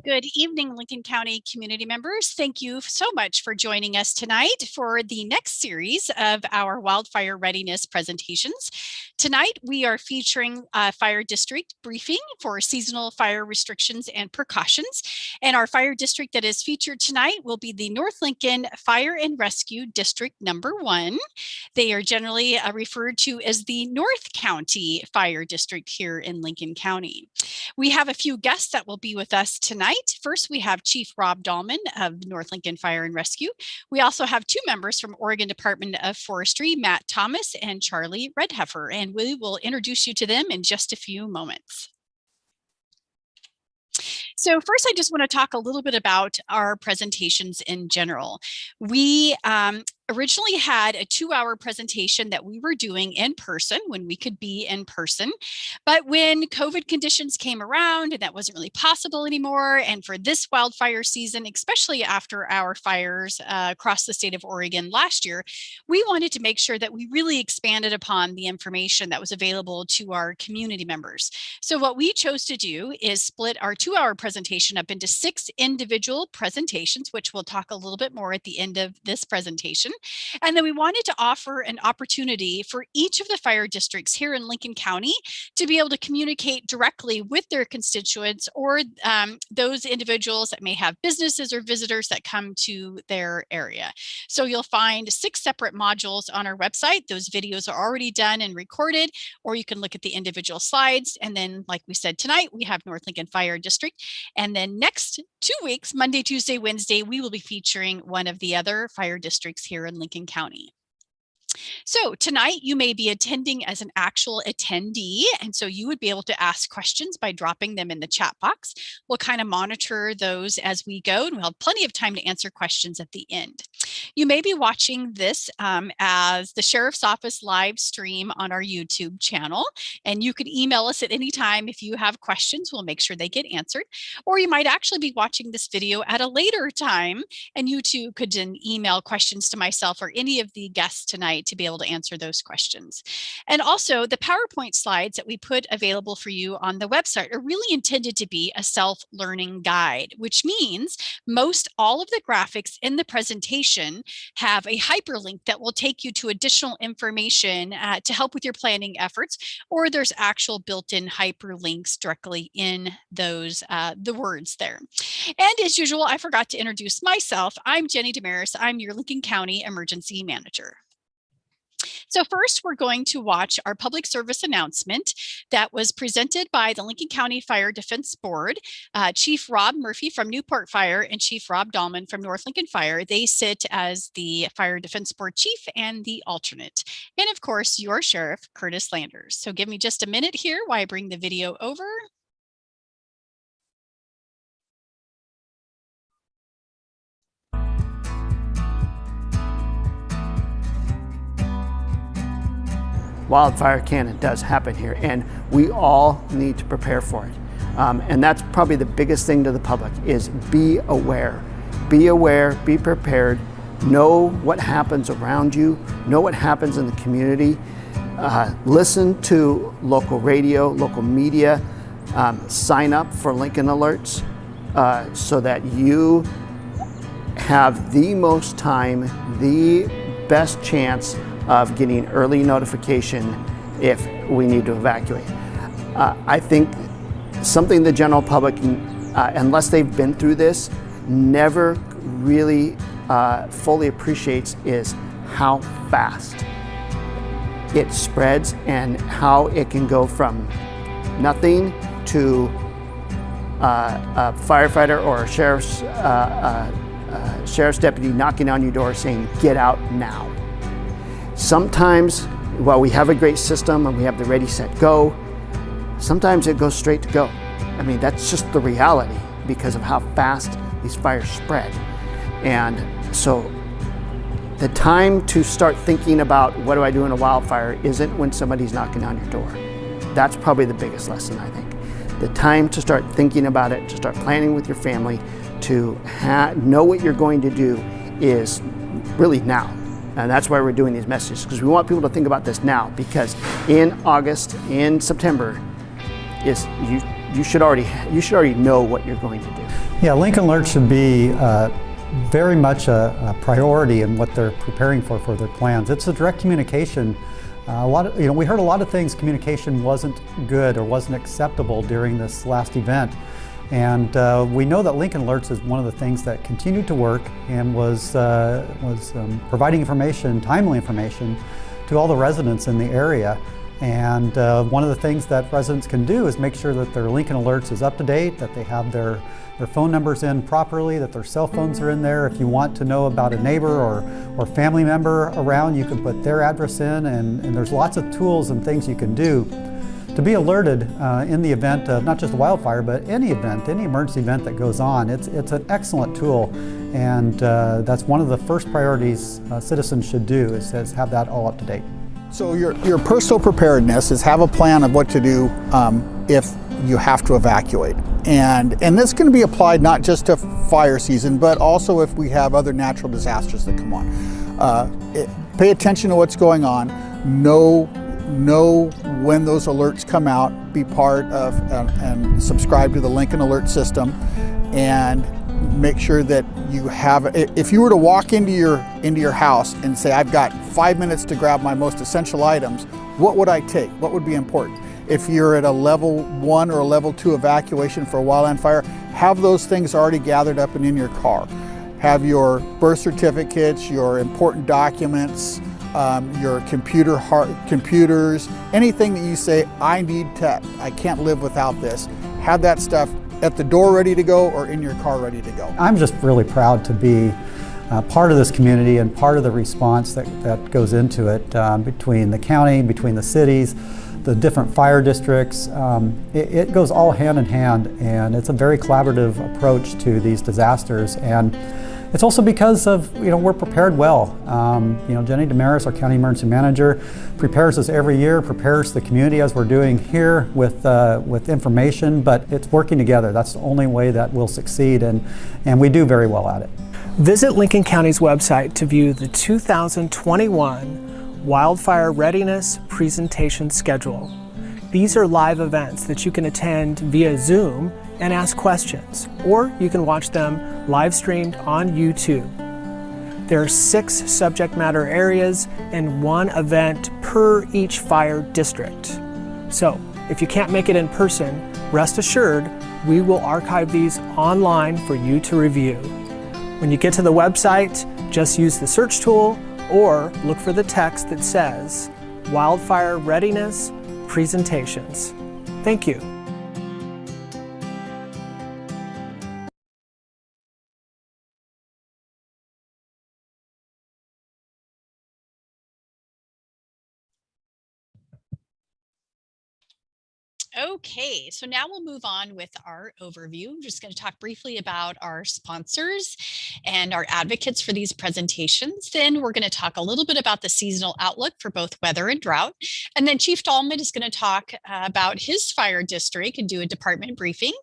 Good evening, Lincoln County community members. Thank you so much for joining us tonight for the next series of our wildfire readiness presentations. Tonight, we are featuring a fire district briefing for seasonal fire restrictions and precautions. And our fire district that is featured tonight will be the North Lincoln Fire and Rescue District Number 1. They are generally referred to as the North County Fire District here in Lincoln County. We have a few guests that will be with us tonight. First, we have Chief Rob Dahlman of North Lincoln Fire and Rescue. We also have two members from Oregon Department of Forestry, Matt Thomas and Charlie Redheffer, and we will introduce you to them in just a few moments. So first, I just want to talk a little bit about our presentations in general. We originally had a 2-hour presentation that we were doing in person when we could be in person. But when COVID conditions came around and that wasn't really possible anymore, and for this wildfire season, especially after our fires across the state of Oregon last year, we wanted to make sure that we really expanded upon the information that was available to our community members. So what we chose to do is split our 2-hour presentation up into 6 individual presentations, which we'll talk a little bit more at the end of this presentation. And then we wanted to offer an opportunity for each of the fire districts here in Lincoln County to be able to communicate directly with their constituents or those individuals that may have businesses or visitors that come to their area. So you'll find 6 separate modules on our website. Those videos are already done and recorded, or you can look at the individual slides. And then, like we said tonight, we have North Lincoln Fire District. And then next 2 weeks, Monday, Tuesday, Wednesday, we will be featuring one of the other fire districts here in Lincoln County. So tonight you may be attending as an actual attendee, and so you would be able to ask questions by dropping them in the chat box. We'll kind of monitor those as we go, and we'll have plenty of time to answer questions at the end. You may be watching this as the Sheriff's Office live stream on our YouTube channel, and you can email us at any time if you have questions. We'll make sure they get answered. Or you might actually be watching this video at a later time, and you too could then email questions to myself or any of the guests tonight to be able to answer those questions. And also, the PowerPoint slides that we put available for you on the website are really intended to be a self-learning guide, which means most all of the graphics in the presentation have a hyperlink that will take you to additional information to help with your planning efforts, or there's actual built-in hyperlinks directly in those the words there. And as usual, I forgot to introduce myself. I'm Jenny Demaris. I'm your Lincoln County Emergency Manager. So first, we're going to watch our public service announcement that was presented by the Lincoln County Fire Defense Board. Chief Rob Murphy from Newport Fire and Chief Rob Dahlman from North Lincoln Fire. They sit as the Fire Defense Board Chief and the alternate. And of course, your Sheriff, Curtis Landers. So give me just a minute here while I bring the video over. Wildfire can and does happen here, and we all need to prepare for it. And that's probably the biggest thing to the public is be aware. Be aware, be prepared, know what happens around you, know what happens in the community. Listen to local radio, local media, sign up for Lincoln Alerts so that you have the most time, the best chance of getting early notification if we need to evacuate. I think something the general public, unless they've been through this, never really fully appreciates is how fast it spreads and how it can go from nothing to a firefighter or a sheriff's deputy knocking on your door saying, "Get out now." Sometimes, while we have a great system and we have the ready, set, go, sometimes it goes straight to go. I mean, that's just the reality because of how fast these fires spread. And so the time to start thinking about what do I do in a wildfire isn't when somebody's knocking on your door. That's probably the biggest lesson, I think. The time to start thinking about it, to start planning with your family, to know what you're going to do is really now. And that's why we're doing these messages, because we want people to think about this now, because in August, in September, you should already know what you're going to do. Yeah, link and alert should be very much a priority in what they're preparing for their plans. It's a direct communication. We heard a lot of things. Communication wasn't good or wasn't acceptable during this last event, and we know that link and alerts is one of the things that continued to work and was providing information, timely information, to all the residents in the area. And one of the things that residents can do is make sure that their link and alerts is up to date, that they have their phone numbers in properly, that their cell phones are in there. If you want to know about a neighbor or family member around, you can put their address in, and there's lots of tools and things you can do to be alerted in the event of not just a wildfire, but any event, any emergency event that goes on. It's an excellent tool, and that's one of the first priorities citizens should do is have that all up to date. So your personal preparedness is have a plan of what to do if you have to evacuate. And this can be applied not just to fire season, but also if we have other natural disasters that come on. Pay attention to what's going on, know when those alerts come out, be part of and subscribe to the link and alert system, and make sure that you have, if you were to walk into your house and say, I've got 5 minutes to grab my most essential items, what would I take? What would be important? If you're at a level 1 or a level 2 evacuation for a wildland fire, have those things already gathered up and in your car. Have your birth certificates, your important documents, your computers, anything that you say, I can't live without this. Have that stuff at the door ready to go or in your car ready to go. I'm just really proud to be part of this community and part of the response that goes into it between the county, between the cities, the different fire districts. It goes all hand in hand, and it's a very collaborative approach to these disasters. And it's also because of, we're prepared well. Jenny Demaris, our county emergency manager, prepares us every year, prepares the community as we're doing here with information, but it's working together. That's the only way that we'll succeed, and we do very well at it. Visit Lincoln County's website to view the 2021 Wildfire Readiness presentation schedule. These are live events that you can attend via Zoom and ask questions, or you can watch them live streamed on YouTube. There are 6 subject matter areas and 1 event per each fire district. So if you can't make it in person, rest assured we will archive these online for you to review. When you get to the website, just use the search tool or look for the text that says Wildfire Readiness Presentations. Thank you. Okay, so now we'll move on with our overview. I'm just going to talk briefly about our sponsors and our advocates for these presentations. Then we're going to talk a little bit about the seasonal outlook for both weather and drought. And then Chief Dahlman is going to talk about his fire district and do a department briefing.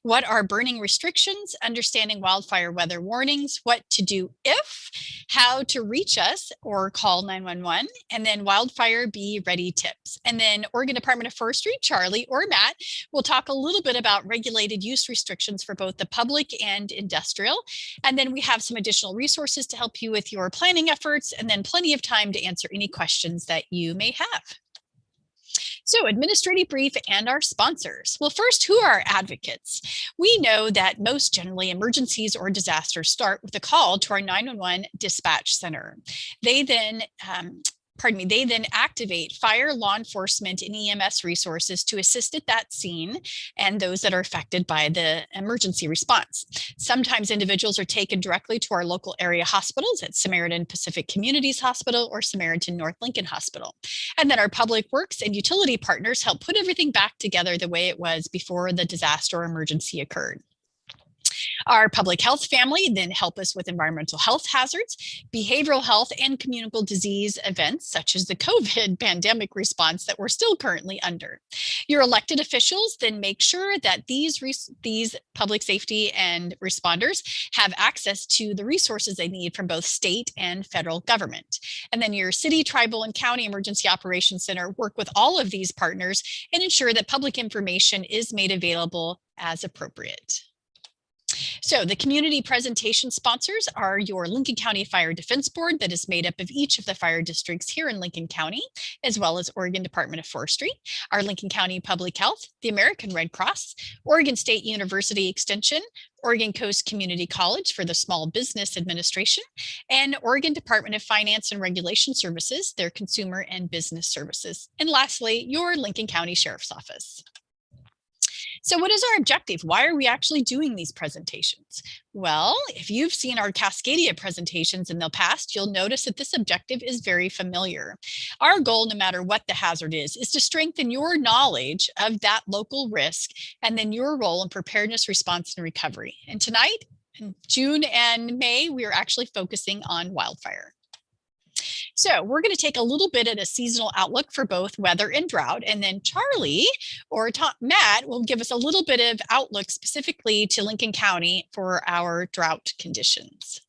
What are burning restrictions, understanding wildfire weather warnings, what to do if, how to reach us or call 911, and then wildfire be ready tips. And then Oregon Department of Forestry, Charlie or Matt will talk a little bit about regulated use restrictions for both the public and industrial. And then we have some additional resources to help you with your planning efforts, and then plenty of time to answer any questions that you may have. So administrative brief and our sponsors. Well, first, who are our advocates? We know that most generally emergencies or disasters start with a call to our 911 dispatch center. They then activate fire, law enforcement, and EMS resources to assist at that scene and those that are affected by the emergency response. Sometimes individuals are taken directly to our local area hospitals at Samaritan Pacific Communities Hospital or Samaritan North Lincoln Hospital. And then our public works and utility partners help put everything back together the way it was before the disaster or emergency occurred. Our public health family then help us with environmental health hazards, behavioral health, and communicable disease events such as the COVID pandemic response that we're still currently under. Your elected officials then make sure that these public safety and responders have access to the resources they need from both state and federal government. And then your city, tribal, and county emergency operations center work with all of these partners and ensure that public information is made available as appropriate. So the community presentation sponsors are your Lincoln County Fire Defense Board that is made up of each of the fire districts here in Lincoln County, as well as Oregon Department of Forestry, our Lincoln County Public Health, the American Red Cross, Oregon State University Extension, Oregon Coast Community College for the Small Business Administration, and Oregon Department of Finance and Regulation Services, their consumer and business services. And lastly, your Lincoln County Sheriff's Office. So what is our objective? Why are we actually doing these presentations? Well, if you've seen our Cascadia presentations in the past, you'll notice that this objective is very familiar. Our goal, no matter what the hazard is to strengthen your knowledge of that local risk and then your role in preparedness, response, and recovery. And tonight, in June and May, we are actually focusing on wildfire. So we're going to take a little bit at a seasonal outlook for both weather and drought. And then Charlie or Matt will give us a little bit of outlook specifically to Lincoln County for our drought conditions.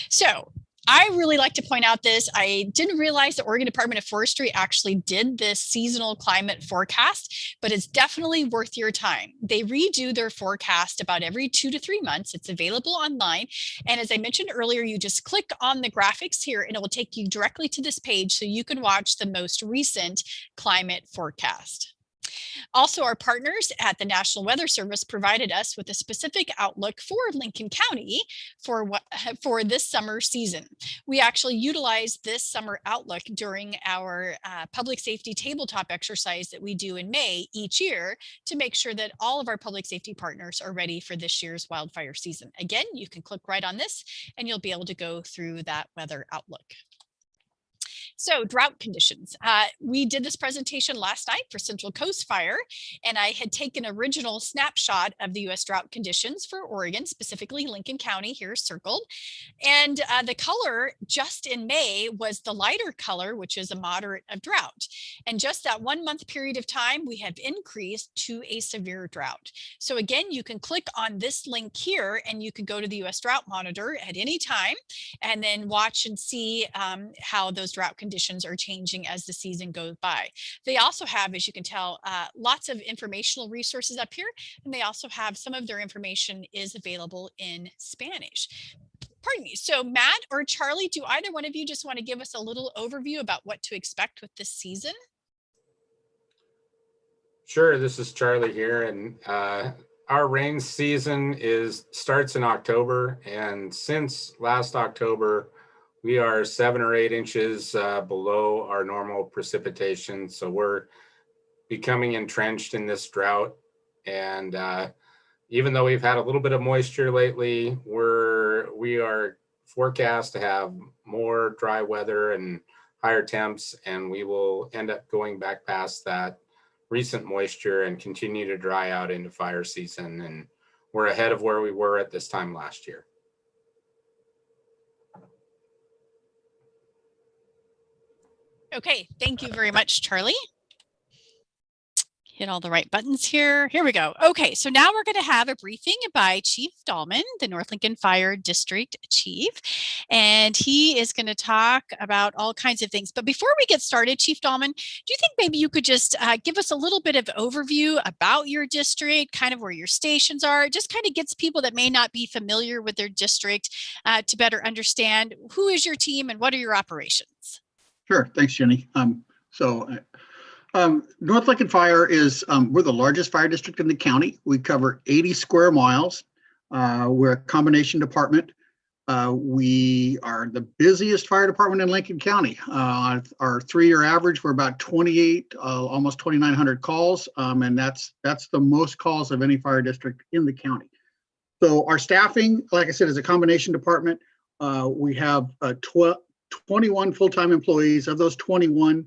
So I really like to point out this. I didn't realize the Oregon Department of Forestry actually did this seasonal climate forecast, but it's definitely worth your time. They redo their forecast about every 2 to 3 months. It's available online. And as I mentioned earlier, you just click on the graphics here and it will take you directly to this page so you can watch the most recent climate forecast. Also, our partners at the National Weather Service provided us with a specific outlook for Lincoln County for this summer season. We actually utilized this summer outlook during our public safety tabletop exercise that we do in May each year to make sure that all of our public safety partners are ready for this year's wildfire season. Again, you can click right on this and you'll be able to go through that weather outlook. So drought conditions. We did this presentation last night for Central Coast Fire, and I had taken an original snapshot of the U.S. drought conditions for Oregon, specifically Lincoln County here circled. And the color just in May was the lighter color, which is a moderate of drought. And just that 1 month period of time, we have increased to a severe drought. So again, you can click on this link here and you can go to the U.S. Drought Monitor at any time and then watch and see how those drought conditions are changing as the season goes by. They also have, as you can tell, lots of informational resources up here, and they also have some of their information is available in Spanish. Pardon me. So Matt or Charlie, do either one of you just want to give us a little overview about what to expect with this season? Sure, this is Charlie here, and our rain season starts in October, and since last October, we are 7 or 8 inches below our normal precipitation. So we're becoming entrenched in this drought. And even though we've had a little bit of moisture lately, we are forecast to have more dry weather and higher temps, and we will end up going back past that recent moisture and continue to dry out into fire season. And we're ahead of where we were at this time last year. Okay, thank you very much, Charlie. Hit all the right buttons here. Here we go. Okay, so now we're going to have a briefing by Chief Dahlman, the North Lincoln Fire District Chief, and he is going to talk about all kinds of things. But before we get started, Chief Dahlman, do you think maybe you could just give us a little bit of overview about your district, kind of where your stations are? It just kind of gets people that may not be familiar with their district to better understand who is your team and what are your operations? Sure. Thanks, Jenny. North Lincoln Fire is, we're the largest fire district in the county. We cover 80 square miles. We're a combination department. We are the busiest fire department in Lincoln County. Our 3-year average, we're about 28, almost 2,900 calls. And that's the most calls of any fire district in the county. So our staffing, like I said, is a combination department. We have 21 full-time employees. Of those 21,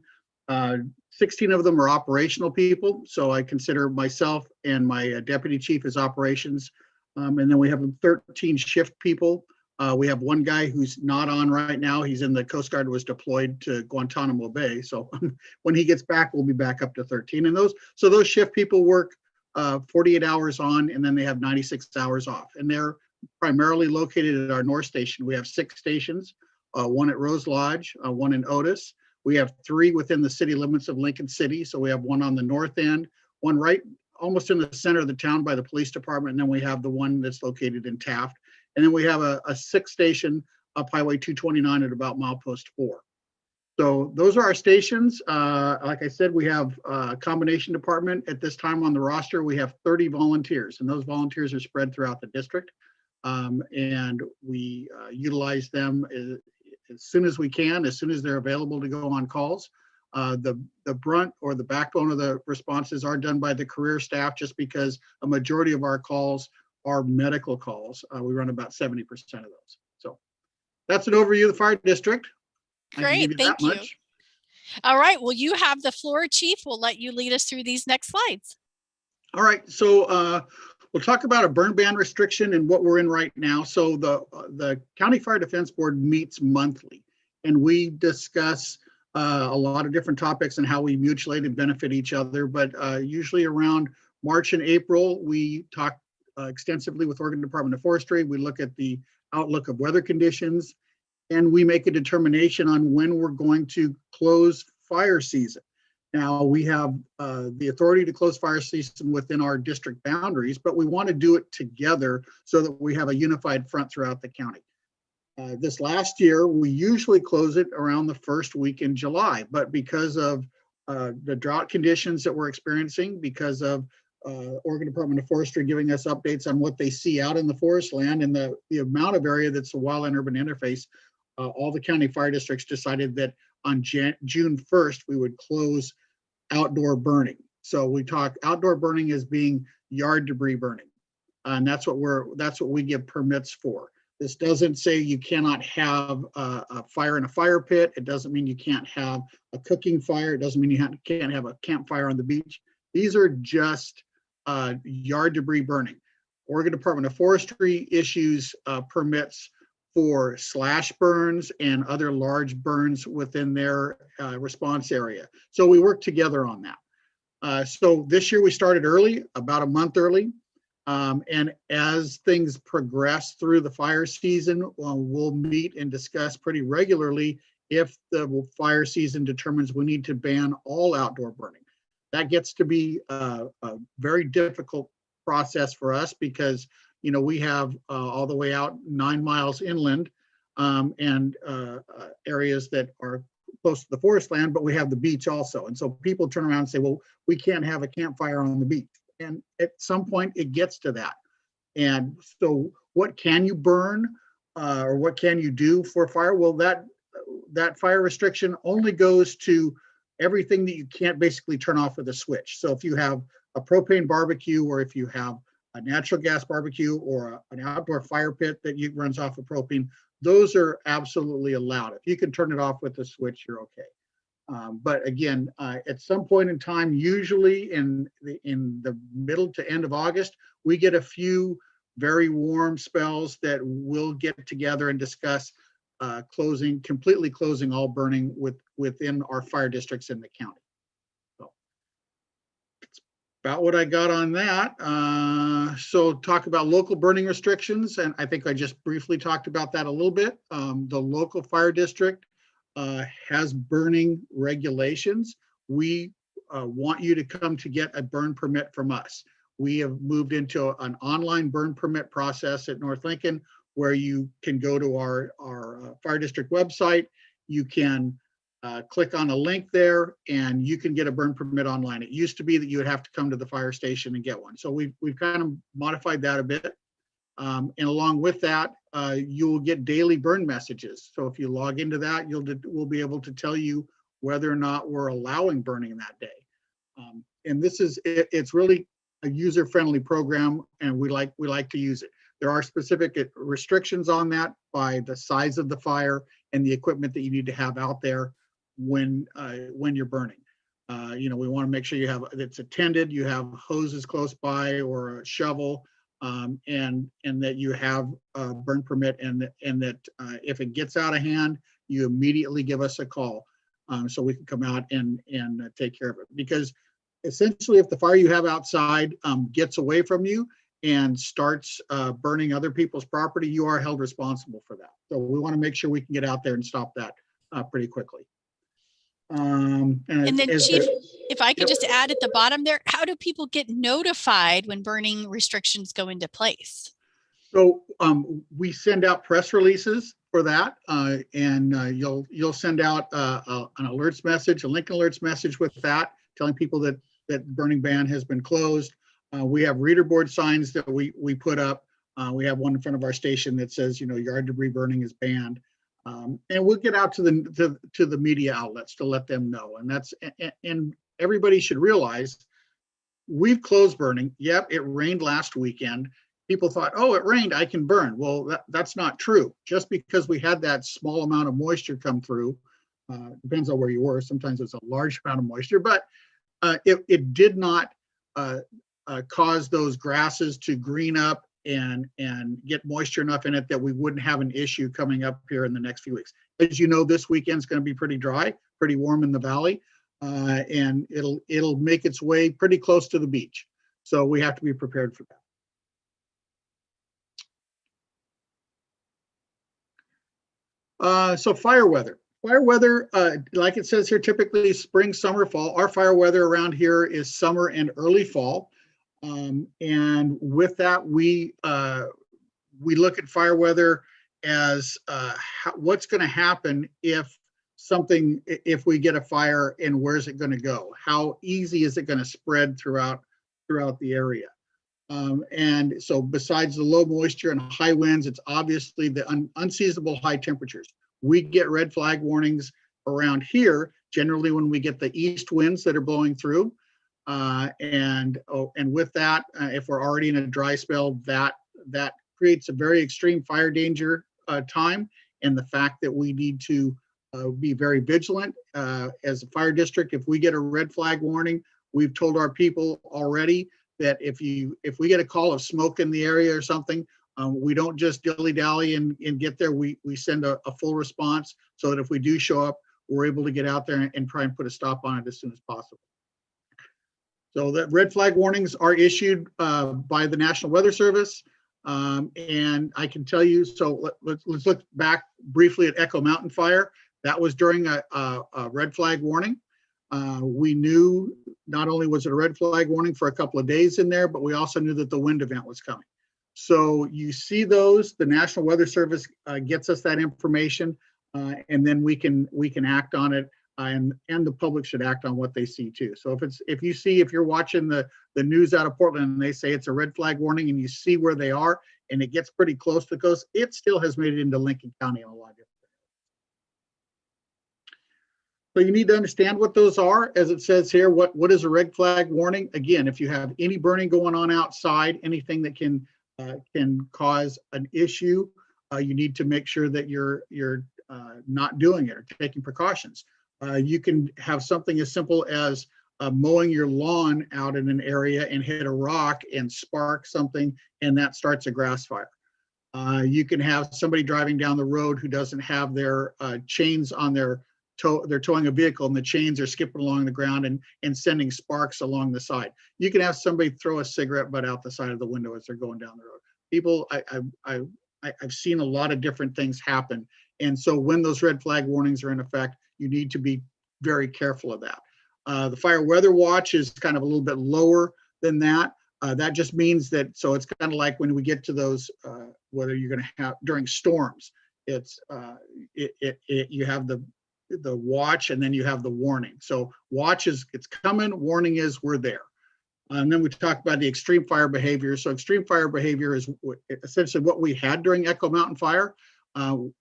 16 of them are operational people. So I consider myself and my deputy chief as operations. And then we have 13 shift people. We have one guy who's not on right now. He's in the Coast Guard, was deployed to Guantanamo Bay. So when he gets back, we'll be back up to 13. And those shift people work 48 hours on, and then they have 96 hours off. And they're primarily located at our North Station. We have 6 stations, one at Rose Lodge, one in Otis. We have 3 within the city limits of Lincoln City. So we have one on the north end, one right almost in the center of the town by the police department. And then we have the one that's located in Taft. And then we have a 6th station up Highway 229 at about milepost 4. So those are our stations. Like I said, we have a combination department. At this time on the roster, we have 30 volunteers, and those volunteers are spread throughout the district. And we utilize them as soon as we can, as soon as they're available to go on calls. The brunt or the backbone of the responses are done by the career staff, just because a majority of our calls are medical calls. We run about 70% of those. So that's an overview of the fire district. Great, thank you. All right, well, you have the floor, Chief. We'll let you lead us through these next slides. All right, so we'll talk about a burn ban restriction and what we're in right now. So the County Fire Defense Board meets monthly, and we discuss a lot of different topics and how we mutually benefit each other. But usually around March and April, we talk extensively with Oregon Department of Forestry. We look at the outlook of weather conditions, and we make a determination on when we're going to close fire season. Now, we have the authority to close fire season within our district boundaries, but we want to do it together so that we have a unified front throughout the county. This last year, we usually close it around the first week in July, but because of the drought conditions that we're experiencing, because of Oregon Department of Forestry giving us updates on what they see out in the forest land and the amount of area that's a wildland urban interface, all the county fire districts decided that on June 1st, we would close outdoor burning. So we talk outdoor burning as being yard debris burning. And that's what we give permits for. This doesn't say you cannot have a fire in a fire pit. It doesn't mean you can't have a cooking fire. It doesn't mean you can't have a campfire on the beach. These are just yard debris burning. Oregon Department of Forestry issues permits for slash burns and other large burns within their response area. So we work together on that. So this year we started early, about a month early. And as things progress through the fire season, we'll meet and discuss pretty regularly if the fire season determines we need to ban all outdoor burning. That gets to be a very difficult process for us because we have all the way out 9 miles inland and areas that are close to the forest land, but we have the beach also. And so people turn around and say, well, we can't have a campfire on the beach. And at some point it gets to that. And so what can you burn or what can you do for fire? Well, that fire restriction only goes to everything that you can't basically turn off with a switch. So if you have a propane barbecue, or if you have a natural gas barbecue, or an outdoor fire pit that runs off of propane, those are absolutely allowed. If you can turn it off with a switch, you're okay. But again, at some point in time, usually in the middle to end of August, we get a few very warm spells that we'll get together and discuss completely closing all burning within our fire districts in the county. So that's about what I got on that. So talk about local burning restrictions, and I think I just briefly talked about that a little bit. The local fire district has burning regulations. We want you to come to get a burn permit from us. We have moved into an online burn permit process at North Lincoln, where you can go to our fire district website. You can click on a link there and you can get a burn permit online. It used to be that you would have to come to the fire station and get one. So we've kind of modified that a bit. And along with that, you will get daily burn messages. So if you log into that, we'll be able to tell you whether or not we're allowing burning that day. And it's really a user-friendly program, and we like to use it. There are specific restrictions on that by the size of the fire and the equipment that you need to have out there when you're burning. We want to make sure it's attended, you have hoses close by or a shovel, and that you have a burn permit, and that if it gets out of hand, you immediately give us a call so we can come out and take care of it. Because essentially, if the fire you have outside gets away from you and starts burning other people's property, you are held responsible for that. So we want to make sure we can get out there and stop that pretty quickly. And then, Chief, if I could just add at the bottom there, how do people get notified when burning restrictions go into place? So we send out press releases for that, and you'll send out an alerts message, a link alerts message with that, telling people that burning ban has been closed. We have reader board signs that we put up. We have one in front of our station that says, yard debris burning is banned. And we'll get out to the media outlets to let them know. And everybody should realize we've closed burning. Yep, it rained last weekend. People thought, oh, it rained, I can burn. Well, that's not true. Just because we had that small amount of moisture come through, depends on where you were. Sometimes it's a large amount of moisture, but it did not cause those grasses to green up and get moisture enough in it that we wouldn't have an issue coming up here in the next few weeks. As you know, this weekend's going to be pretty dry, pretty warm in the valley, and it'll make its way pretty close to the beach. So we have to be prepared for that. So fire weather. Fire weather, like it says here, typically spring, summer, fall. Our fire weather around here is summer and early fall. And with that, we look at fire weather as what's going to happen if we get a fire, and where's it going to go? How easy is it going to spread throughout the area? And so besides the low moisture and high winds, it's obviously the unseasonable high temperatures. We get red flag warnings around here, generally when we get the east winds that are blowing through. And with that, if we're already in a dry spell, that creates a very extreme fire danger time. And the fact that we need to be very vigilant as a fire district. If we get a red flag warning, we've told our people already that if we get a call of smoke in the area or something, we don't just dilly-dally and get there. We send a full response so that if we do show up, we're able to get out there and try and put a stop on it as soon as possible. So that red flag warnings are issued by the National Weather Service. And I can tell you, so let's look back briefly at Echo Mountain Fire. That was during a red flag warning. We knew not only was it a red flag warning for a couple of days in there, but we also knew that the wind event was coming. So you see those, the National Weather Service gets us that information, and then we can act on it, and the public should act on what they see too. So if you're watching the news out of Portland and they say it's a red flag warning and you see where they are and it gets pretty close to the coast, it still has made it into Lincoln County in a lot of different. So you need to understand what those are. As it says here, what is a red flag warning? Again, if you have any burning going on outside, anything that can cause an issue, you need to make sure that you're not doing it or taking precautions. You can have something as simple as mowing your lawn out in an area and hit a rock and spark something, and that starts a grass fire. You can have somebody driving down the road who doesn't have their chains on they're towing a vehicle and the chains are skipping along the ground and sending sparks along the side. You can have somebody throw a cigarette butt out the side of the window as they're going down the road. People, I've seen a lot of different things happen. And so when those red flag warnings are in effect, you need to be very careful of that. The fire weather watch is kind of a little bit lower than that. That just means that, so it's kind of like when we get to those, whether you're going to have during storms, it's you have the watch and then you have the warning. So watch is it's coming, warning is we're there. And then we talk about the extreme fire behavior. So extreme fire behavior is essentially what we had during Echo Mountain Fire.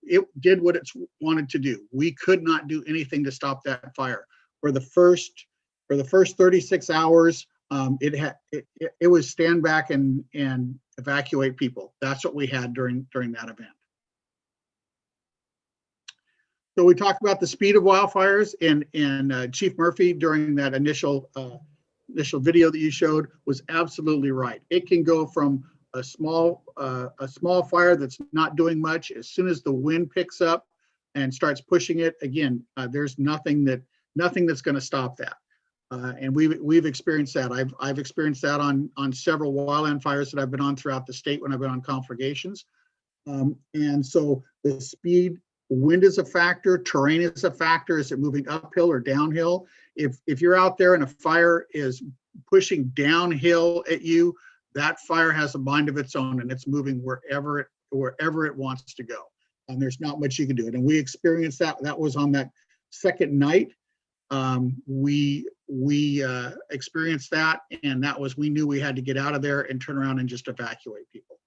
It did what it wanted to do. We could not do anything to stop that fire. For the first 36 hours, it was stand back and evacuate people. That's what we had during that event. So we talked about the speed of wildfires, and Chief Murphy during that initial video that you showed was absolutely right. It can go from a small fire that's not doing much, as soon as the wind picks up and starts pushing it, again, there's nothing that's going to stop that. And we've experienced that. I've experienced that on several wildland fires that I've been on throughout the state when I've been on conflagrations. And so the speed, wind is a factor, terrain is a factor. Is it moving uphill or downhill? If you're out there and a fire is pushing downhill at you, that fire has a mind of its own and it's moving wherever it wants to go. And there's not much you can do. And we experienced that. That was on that second night. We experienced that, and that was, we knew we had to get out of there and turn around and just evacuate people.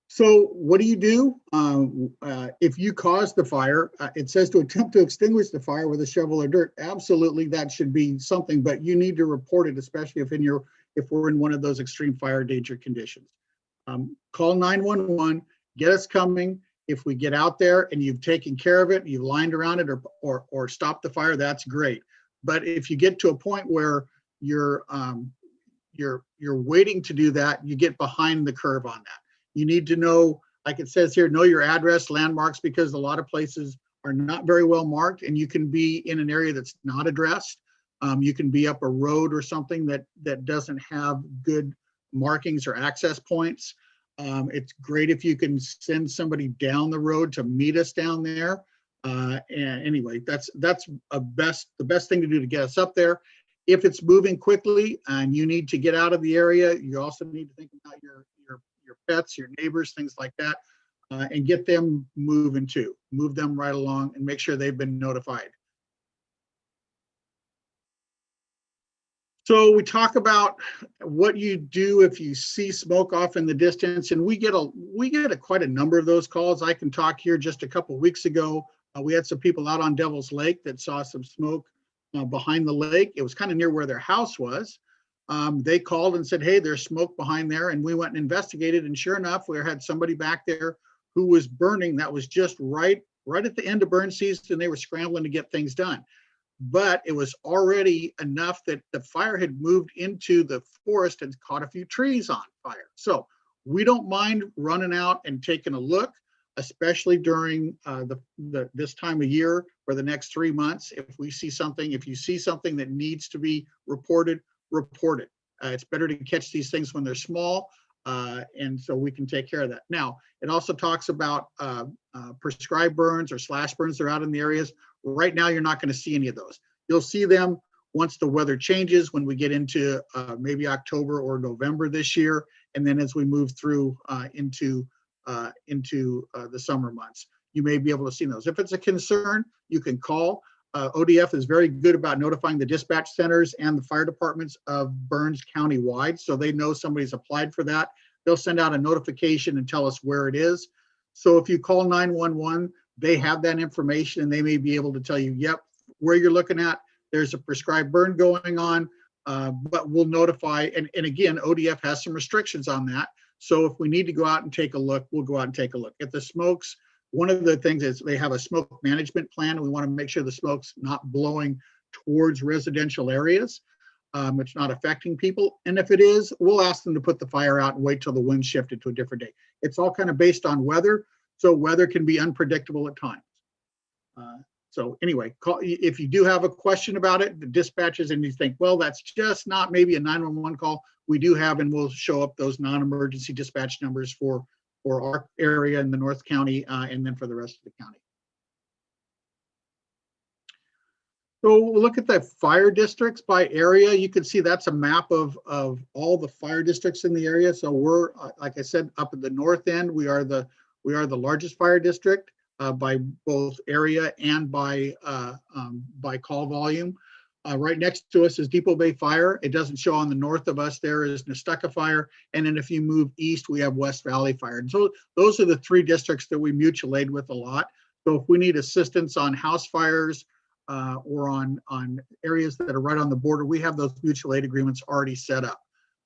So what do you do if you cause the fire? It says to attempt to extinguish the fire with a shovel or dirt. Absolutely, that should be something, but you need to report it, especially if we're in one of those extreme fire danger conditions. Call 911, get us coming. If we get out there and you've taken care of it, you've lined around it or stopped the fire, that's great. But if you get to a point where you're waiting to do that, you get behind the curve on that. You need to know, like it says here, know your address, landmarks, because a lot of places are not very well marked, and you can be in an area that's not addressed. You can be up a road or something that doesn't have good markings or access points. It's great if you can send somebody down the road to meet us down there. And anyway, that's the best thing to do to get us up there. If it's moving quickly and you need to get out of the area, you also need to think about your pets, your neighbors, things like that, and get them moving too. Move them right along and make sure they've been notified. So we talk about what you do if you see smoke off in the distance, and we get quite a number of those calls. I can talk here. Just a couple of weeks ago, we had some people out on Devil's Lake that saw some smoke behind the lake. It was kind of near where their house was. They called and said, hey, there's smoke behind there. And we went and investigated. And sure enough, we had somebody back there who was burning. That was just right at the end of burn season. They were scrambling to get things done. But it was already enough that the fire had moved into the forest and caught a few trees on fire. So we don't mind running out and taking a look, especially during this time of year for the next 3 months. If you see something that needs to be reported, report it. It's better to catch these things when they're small, and so we can take care of that. Now, it also talks about prescribed burns or slash burns that are out in the areas. Right now, you're not going to see any of those. You'll see them once the weather changes, when we get into maybe October or November this year, and then as we move through into the summer months, you may be able to see those. If it's a concern, you can call. ODF is very good about notifying the dispatch centers and the fire departments of burns countywide, so they know somebody's applied for that. They'll send out a notification and tell us where it is. So if you call 911, they have that information and they may be able to tell you, yep, where you're looking at, there's a prescribed burn going on, but we'll notify. And again, ODF has some restrictions on that. So if we need to go out and take a look, we'll go out and take a look. If the smokes, one of the things is they have a smoke management plan, and we want to make sure the smoke's not blowing towards residential areas. It's not affecting people. And if it is, we'll ask them to put the fire out and wait till the wind shifted to a different day. It's all kind of based on weather. So weather can be unpredictable at times. So anyway, call if you do have a question about it, the dispatches, and you think, well, that's just not maybe a 911 call. We do have, and we'll show up those non-emergency dispatch numbers for our area in the North County, and then for the rest of the county. So we'll look at the fire districts by area. You can see that's a map of all the fire districts in the area. So we're, like I said, up at the north end, we are the largest fire district by both area and by call volume. Right next to us is Depot Bay Fire. It doesn't show on the north of us. There is Nestucca Fire. And then if you move east, we have West Valley Fire. And so those are the three districts that we mutual aid with a lot. So if we need assistance on house fires or on areas that are right on the border, we have those mutual aid agreements already set up.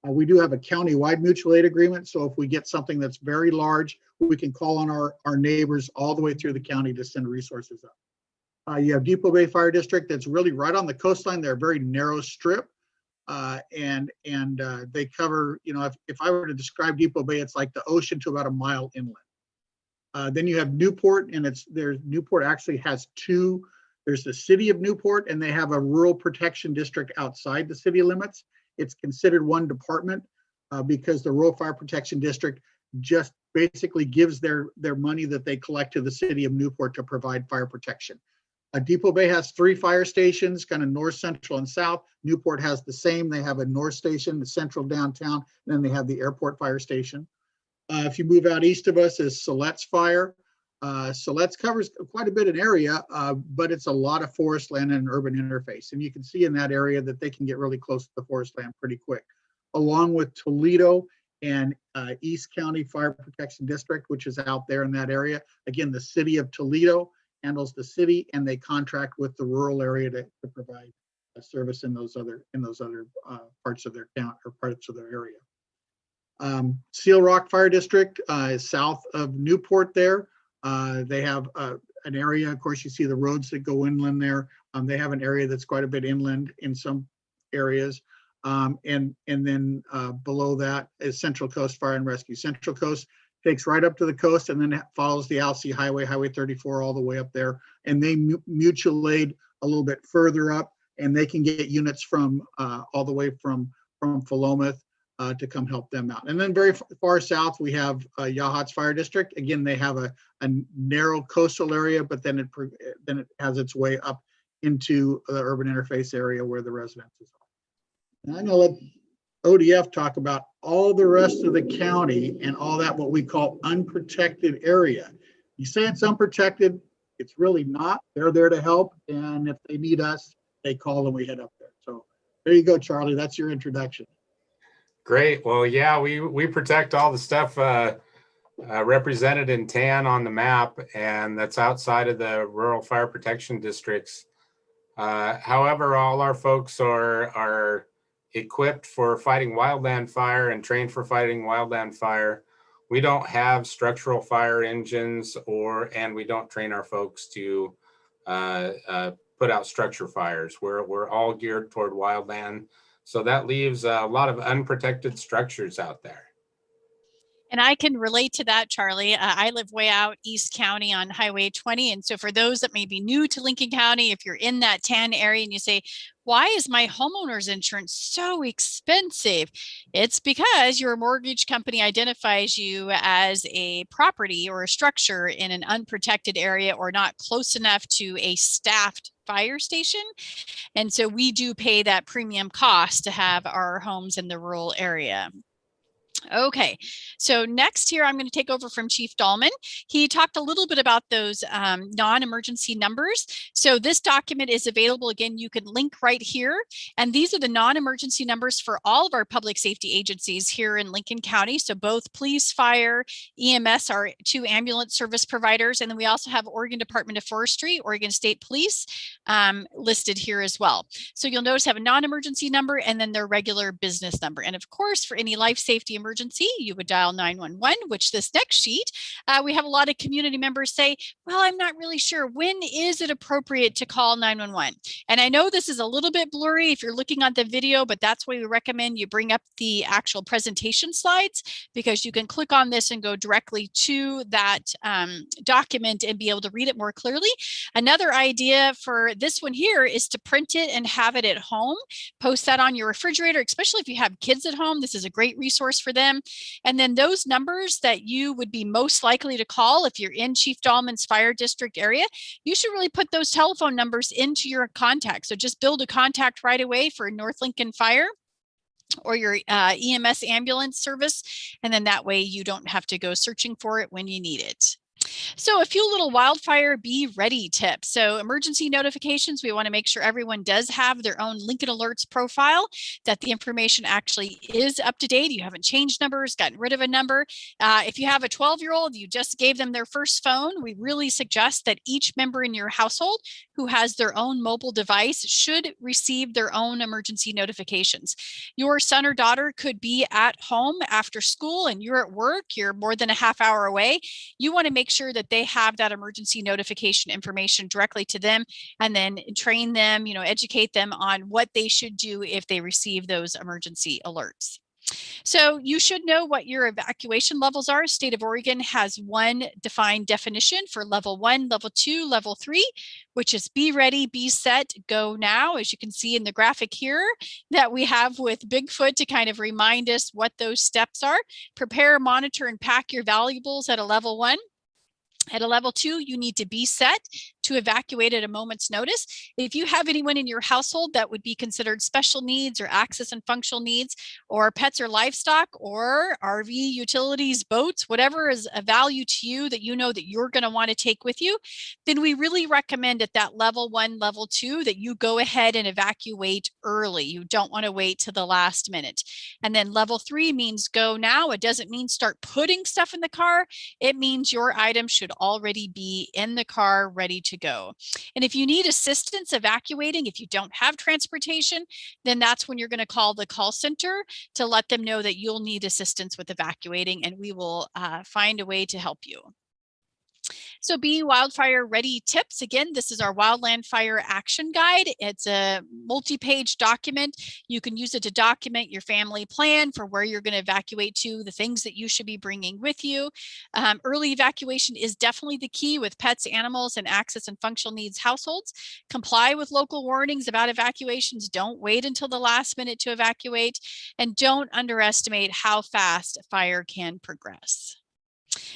We do have a county-wide mutual aid agreement. So if we get something that's very large, we can call on our neighbors all the way through the county to send resources up. You have Depot Bay Fire District that's really right on the coastline. They're a very narrow strip. and they cover, if I were to describe Depot Bay, it's like the ocean to about a mile inland. Then you have Newport, and Newport actually has two. There's the city of Newport, and they have a rural protection district outside the city limits. It's considered one department because the rural fire protection district just basically gives their money that they collect to the city of Newport to provide fire protection. Depot Bay has 3 fire stations, kind of north, central, and south. Newport has the same. They have a north station, the central downtown, and then they have the airport fire station. If you move out east of us is Silet's Fire. Silet's covers quite a bit of area, but it's a lot of forest land and an urban interface. And you can see in that area that they can get really close to the forest land pretty quick, along with Toledo and East County Fire Protection District, which is out there in that area. Again, the city of Toledo handles the city, and they contract with the rural area to provide a service in those other parts of their count or parts of their area. Seal Rock Fire District is south of Newport there. They have an area, of course, you see the roads that go inland there. They have an area that's quite a bit inland in some areas. And then below that is Central Coast Fire and Rescue. Central Coast takes right up to the coast and then it follows the Alsea Highway, Highway 34, all the way up there. And they mutual aid a little bit further up, and they can get units from all the way from Philomath to come help them out. And then very far south, we have Yachats Fire District. Again, they have a narrow coastal area, but then it has its way up into the urban interface area where the residences are. And I'm gonna let ODF talk about all the rest of the county and all that, what we call unprotected area. You say it's unprotected, it's really not. They're there to help, and if they need us, they call and we head up there. So there you go, Charlie. That's your introduction. Great. Well, yeah, we protect all the stuff represented in tan on the map, and that's outside of the rural fire protection districts. However, all our folks are equipped for fighting wildland fire and trained for fighting wildland fire. We don't have structural fire engines, and we don't train our folks to put out structure fires. We're all geared toward wildland. So that leaves a lot of unprotected structures out there. And I can relate to that, Charlie. I live way out East County on Highway 20. And so for those that may be new to Lincoln County, if you're in that tan area and you say, why is my homeowner's insurance so expensive? It's because your mortgage company identifies you as a property or a structure in an unprotected area or not close enough to a staffed fire station. And so we do pay that premium cost to have our homes in the rural area. Okay, so next here, I'm going to take over from Chief Dahlman. He talked a little bit about those non-emergency numbers. So this document is available. Again, you can link right here. And these are the non-emergency numbers for all of our public safety agencies here in Lincoln County. So both police, fire, EMS are 2 ambulance service providers. And then we also have Oregon Department of Forestry, Oregon State Police listed here as well. So you'll notice have a non-emergency number and then their regular business number. And of course, for any life safety emergency, you would dial 911, which this next sheet, we have a lot of community members say, well, I'm not really sure. When is it appropriate to call 911? And I know this is a little bit blurry if you're looking at the video, but that's why we recommend you bring up the actual presentation slides, because you can click on this and go directly to that document and be able to read it more clearly. Another idea for this one here is to print it and have it at home. Post that on your refrigerator, especially if you have kids at home. This is a great resource for them. And then those numbers that you would be most likely to call if you're in Chief Dahlman's fire district area, you should really put those telephone numbers into your contact. So just build a contact right away for North Lincoln Fire or your EMS ambulance service. And then that way you don't have to go searching for it when you need it. So a few little wildfire be ready tips. So emergency notifications, we want to make sure everyone does have their own Lincoln Alerts profile, that the information actually is up to date. You haven't changed numbers, gotten rid of a number. If you have a 12-year-old, you just gave them their first phone, we really suggest that each member in your household who has their own mobile device should receive their own emergency notifications. Your son or daughter could be at home after school and you're at work, you're more than a half hour away. You want to make sure that they have that emergency notification information directly to them, and then train them, educate them on what they should do if they receive those emergency alerts. So you should know what your evacuation levels are. State of Oregon has one defined definition for level 1, level 2, level 3, which is be ready, be set, go now. As you can see in the graphic here that we have with Bigfoot to kind of remind us what those steps are. Prepare, monitor, and pack your valuables at a level 1. At a level 2, you need to be set to evacuate at a moment's notice. If you have anyone in your household that would be considered special needs or access and functional needs, or pets or livestock, or RV, utilities, boats, whatever is a value to you that you know that you're going to want to take with you, then we really recommend at that level 1, level 2, that you go ahead and evacuate early. You don't want to wait to the last minute. And then level 3 means go now. It doesn't mean start putting stuff in the car. It means your item should already be in the car ready to go. And if you need assistance evacuating, if you don't have transportation, then that's when you're going to call the call center to let them know that you'll need assistance with evacuating, and we will find a way to help you. So be wildfire ready tips. Again, this is our wildland fire action guide. It's a multi-page document. You can use it to document your family plan for where you're going to evacuate to, the things that you should be bringing with you. Early evacuation is definitely the key with pets, animals, and access and functional needs households. Comply with local warnings about evacuations. Don't wait until the last minute to evacuate, and don't underestimate how fast fire can progress.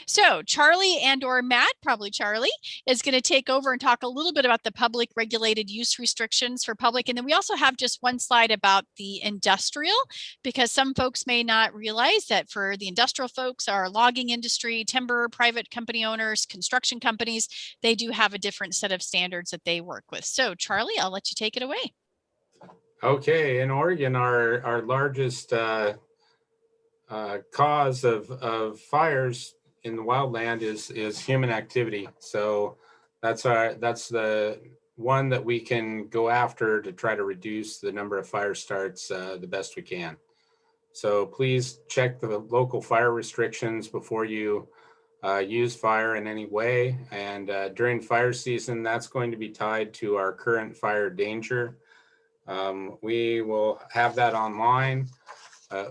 So Charlie or Matt, probably Charlie, is going to take over and talk a little bit about the public regulated use restrictions for public. And then we also have just one slide about the industrial, because some folks may not realize that for the industrial folks, our logging industry, timber, private company owners, construction companies, they do have a different set of standards that they work with. So Charlie, I'll let you take it away. Okay, in Oregon, our largest cause of fires in the wildland is human activity. So that's the one that we can go after to try to reduce the number of fire starts the best we can. So please check the local fire restrictions before you use fire in any way. And during fire season, that's going to be tied to our current fire danger. We will have that online.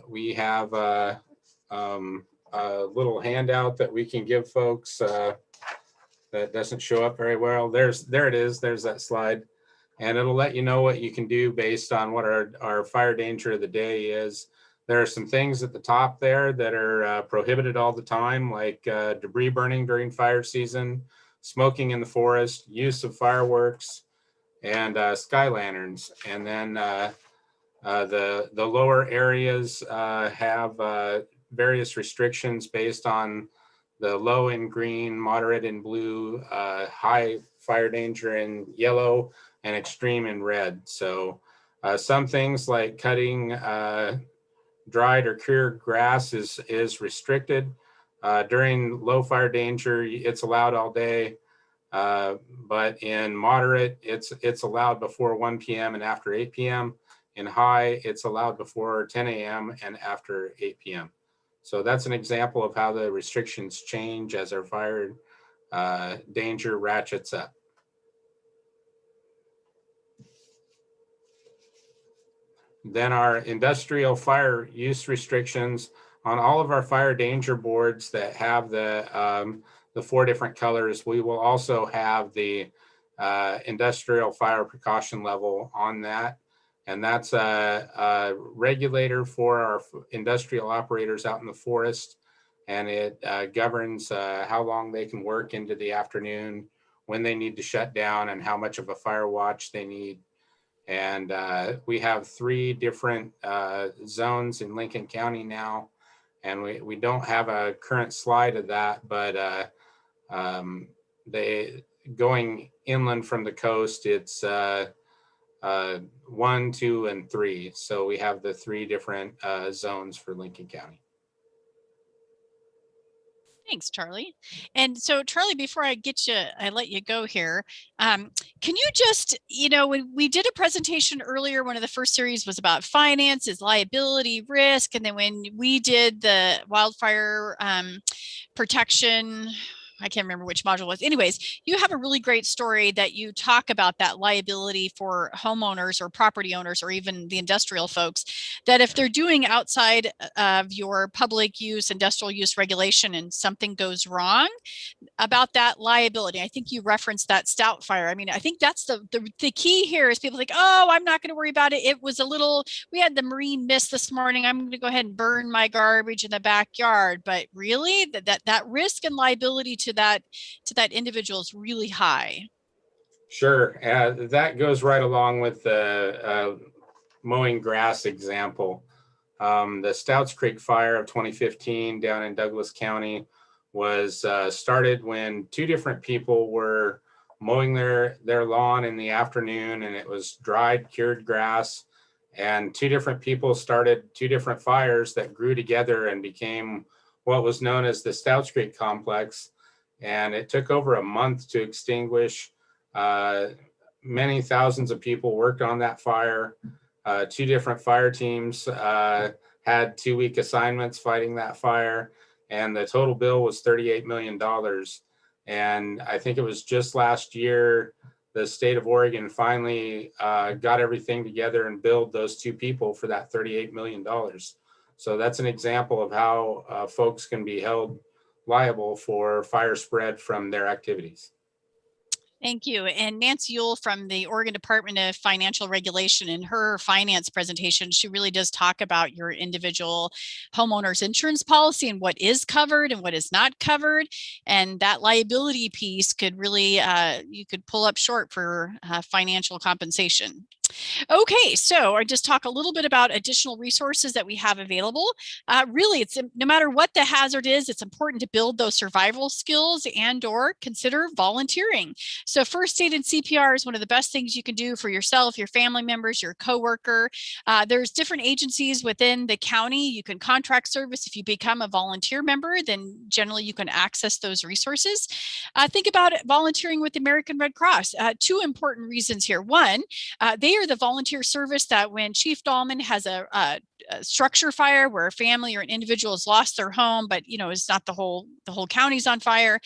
We have a little handout that we can give folks that doesn't show up very well. There it is. There's that slide. And it'll let you know what you can do based on what our fire danger of the day is. There are some things at the top there that are prohibited all the time, like debris burning during fire season, smoking in the forest, use of fireworks, and sky lanterns. And then the lower areas have various restrictions based on the low in green, moderate in blue, high fire danger in yellow, and extreme in red. So some things like cutting dried or cured grass is restricted. During low fire danger, it's allowed all day. But in moderate, it's allowed before 1 p.m. and after 8 p.m. In high, it's allowed before 10 a.m. and after 8 p.m. So that's an example of how the restrictions change as our fire danger ratchets up. Then our industrial fire use restrictions on all of our fire danger boards that have the 4 different colors. We will also have the industrial fire precaution level on that. And that's a regulator for our industrial operators out in the forest. And it governs how long they can work into the afternoon, when they need to shut down, and how much of a fire watch they need. And we have 3 different zones in Lincoln County now. And we don't have a current slide of that, but going inland from the coast, it's 1, 2, and 3. So we have the 3 different zones for Lincoln County. Thanks, Charlie. And so, Charlie, before I let you go here, can you just, when we did a presentation earlier, one of the first series was about finances, liability, risk. And then when we did the wildfire protection, I can't remember which module it was. Anyways, you have a really great story that you talk about that liability for homeowners or property owners or even the industrial folks, that if they're doing outside of your public use, industrial use regulation and something goes wrong, about that liability. I think you referenced that Stout fire. I mean, I think that's the key here is people think, oh, I'm not going to worry about it. It was a little, we had the marine mist this morning. I'm going to go ahead and burn my garbage in the backyard. But really, that risk and liability to that individual is really high. Sure. That goes right along with the mowing grass example. The Stouts Creek fire of 2015 down in Douglas County was started when two different people were mowing their lawn in the afternoon, and it was dried, cured grass. And two different people started two different fires that grew together and became what was known as the Stouts Creek complex. And it took over a month to extinguish. Many thousands of people worked on that fire. Two different fire teams had 2-week assignments fighting that fire. And the total bill was $38 million. And I think it was just last year, the state of Oregon finally got everything together and billed those two people for that $38 million. So that's an example of how folks can be held liable for fire spread from their activities. Thank you. And Nancy Yule from the Oregon Department of Financial Regulation, in her finance presentation, she really does talk about your individual homeowner's insurance policy and what is covered and what is not covered. And that liability piece could really, you could pull up short for financial compensation. Okay, so I just talk a little bit about additional resources that we have available. Really, it's no matter what the hazard is, it's important to build those survival skills and or consider volunteering. So first aid and CPR is one of the best things you can do for yourself, your family members, your coworker. There's different agencies within the county. You can contract service. If you become a volunteer member, then generally you can access those resources. Think about volunteering with the American Red Cross. Two important reasons here. One, they are the volunteer service that when Chief Dahlman has a structure fire where a family or an individual has lost their home, but it's not the whole county's on fire,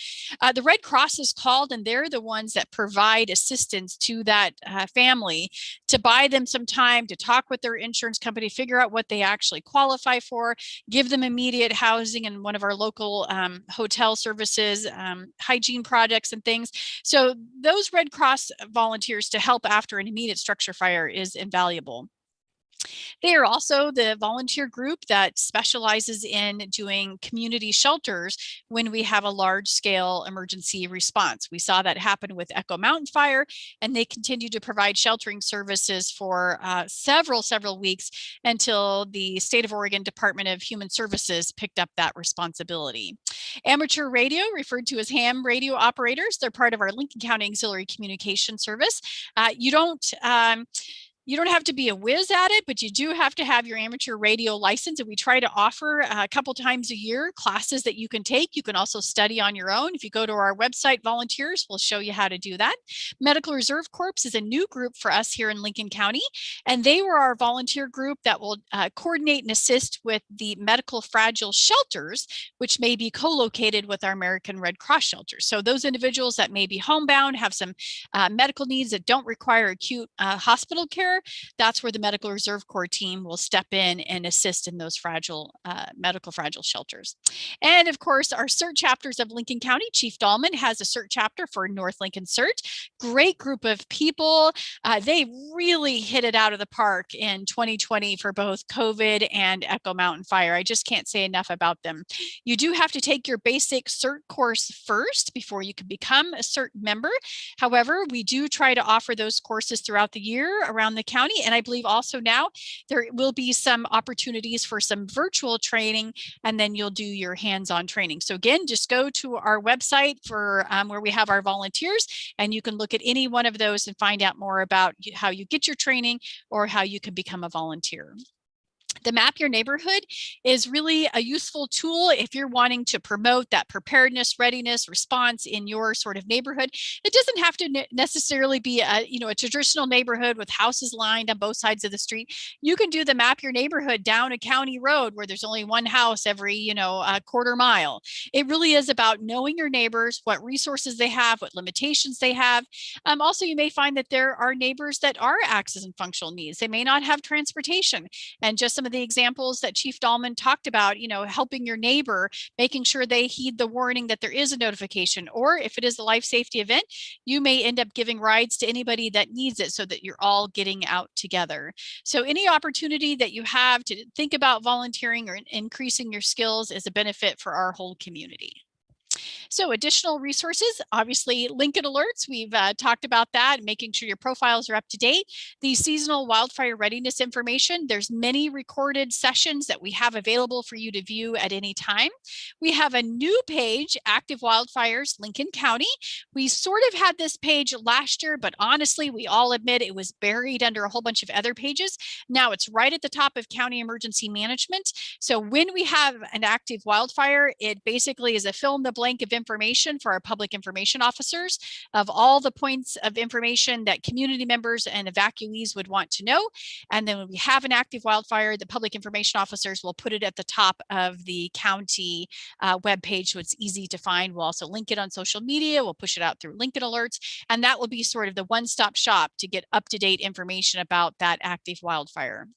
the Red Cross is called, and they're the ones that provide assistance to that family to buy them some time to talk with their insurance company, figure out what they actually qualify for, give them immediate housing in one of our local hotel services, hygiene projects and things. So those Red Cross volunteers to help after an immediate structure fire is invaluable. They are also the volunteer group that specializes in doing community shelters when we have a large scale emergency response. We saw that happen with Echo Mountain Fire, and they continue to provide sheltering services for several weeks until the State of Oregon Department of Human Services picked up that responsibility. Amateur radio, referred to as ham radio operators, they're part of our Lincoln County Auxiliary Communication Service. You don't have to be a whiz at it, but you do have to have your amateur radio license. And we try to offer a couple times a year classes that you can take. You can also study on your own. If you go to our website, volunteers, we'll show you how to do that. Medical Reserve Corps is a new group for us here in Lincoln County. And they were our volunteer group that will coordinate and assist with the medical fragile shelters, which may be co-located with our American Red Cross shelters. So those individuals that may be homebound, have some medical needs that don't require acute hospital care, that's where the Medical Reserve Corps team will step in and assist in those medical fragile shelters. And of course, our CERT chapters of Lincoln County, Chief Dahlman has a CERT chapter for North Lincoln CERT. Great group of people. They really hit it out of the park in 2020 for both COVID and Echo Mountain Fire. I just can't say enough about them. You do have to take your basic CERT course first before you can become a CERT member. However, we do try to offer those courses throughout the year around the county. And I believe also now there will be some opportunities for some virtual training, and then you'll do your hands-on training. So again, just go to our website for where we have our volunteers, and you can look at any one of those and find out more about how you get your training or how you can become a volunteer. The Map Your Neighborhood is really a useful tool if you're wanting to promote that preparedness, readiness, response in your sort of neighborhood. It doesn't have to necessarily be a traditional neighborhood with houses lined on both sides of the street. You can do the Map Your Neighborhood down a county road where there's only one house every, a quarter mile. It really is about knowing your neighbors, what resources they have, what limitations they have. Also, you may find that there are neighbors that are access and functional needs. They may not have transportation. And just some of the examples that Chief Dahlman talked about, helping your neighbor, making sure they heed the warning that there is a notification, or if it is a life safety event, you may end up giving rides to anybody that needs it so that you're all getting out together. So any opportunity that you have to think about volunteering or increasing your skills is a benefit for our whole community. So additional resources, obviously Lincoln Alerts, we've talked about that, making sure your profiles are up to date. The seasonal wildfire readiness information, there's many recorded sessions that we have available for you to view at any time. We have a new page, Active Wildfires, Lincoln County. We sort of had this page last year, but honestly, we all admit it was buried under a whole bunch of other pages. Now it's right at the top of County Emergency Management. So when we have an active wildfire, it basically is a fill in the blank of information for our public information officers of all the points of information that community members and evacuees would want to know. And then when we have an active wildfire, the public information officers will put it at the top of the county webpage so it's easy to find. We'll also link it on social media. We'll push it out through Lincoln Alerts. And that will be sort of the one-stop shop to get up-to-date information about that active wildfire.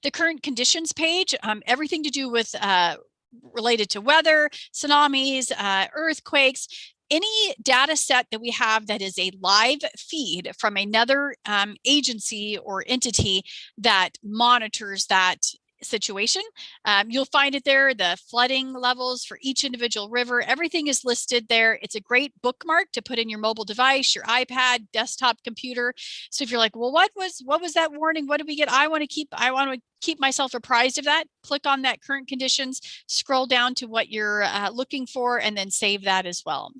The current conditions page, everything to do with related to weather, tsunamis, earthquakes, any data set that we have that is a live feed from another agency or entity that monitors that situation. You'll find it there, the flooding levels for each individual river, everything is listed there. It's a great bookmark to put in your mobile device, your iPad, desktop computer. So if you're like, well, what was that warning? What did we get? I want to keep myself apprised of that. Click on that current conditions, scroll down to what you're looking for, and then save that as well.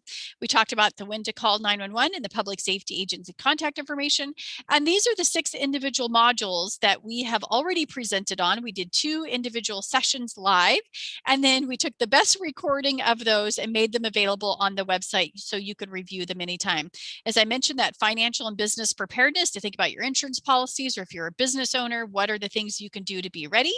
We talked about the when to call 911 and the public safety agency contact information. And these are the 6 individual modules that we have already presented on. We did 2 individual sessions live, and then we took the best recording of those and made them available on the website so you could review them anytime. As I mentioned, that financial and business preparedness to think about your insurance policies, or if you're a business owner, what are the things you can do to be ready.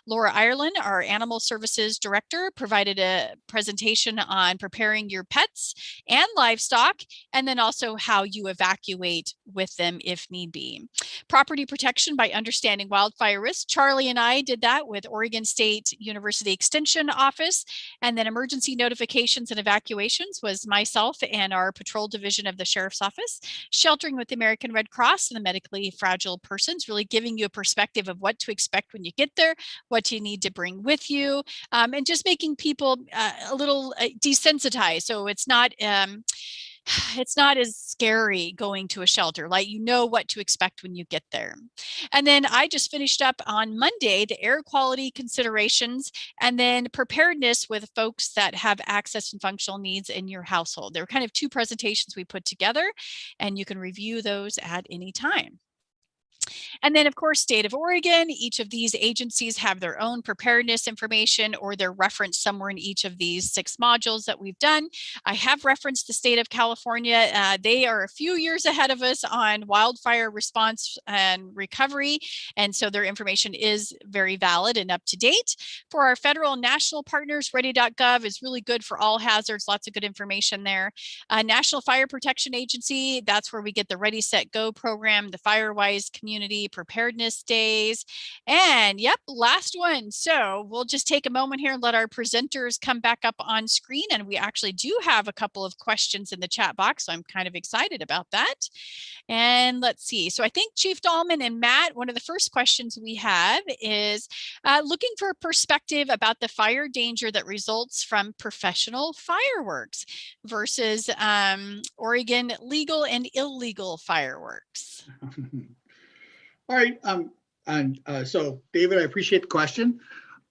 Laura Ireland, our Animal Services Director, provided a presentation on preparing your pets and livestock, and then also how you evacuate with them if need be. Property protection by understanding wildfire risk. Charlie and I did that with Oregon State University Extension Office, and then emergency notifications and evacuations was myself and our patrol division of the Sheriff's Office. Sheltering with the American Red Cross and the medically fragile persons, really giving you a perspective of what to expect when you get there, what you need to bring with you, and just making people a little desensitized. So it's not as scary going to a shelter, like you know what to expect when you get there. And then I just finished up on Monday the air quality considerations and then preparedness with folks that have access and functional needs in your household. There were kind of 2 presentations we put together, and you can review those at any time. And then, of course, State of Oregon, each of these agencies have their own preparedness information, or they're referenced somewhere in each of these 6 modules that we've done. I have referenced the state of California. They are a few years ahead of us on wildfire response and recovery. And so their information is very valid and up to date. For our federal and national partners, ready.gov is really good for all hazards. Lots of good information there. National Fire Protection Agency, that's where we get the Ready, Set, Go program, the FireWise community preparedness days. And yep, last one. So we'll just take a moment here and let our presenters come back up on screen. And we actually do have a couple of questions in the chat box. So I'm kind of excited about that. And let's see. So I think Chief Dahlman and Matt, one of the first questions we have is looking for a perspective about the fire danger that results from professional fireworks versus Oregon legal and illegal fireworks. All right, so David, I appreciate the question.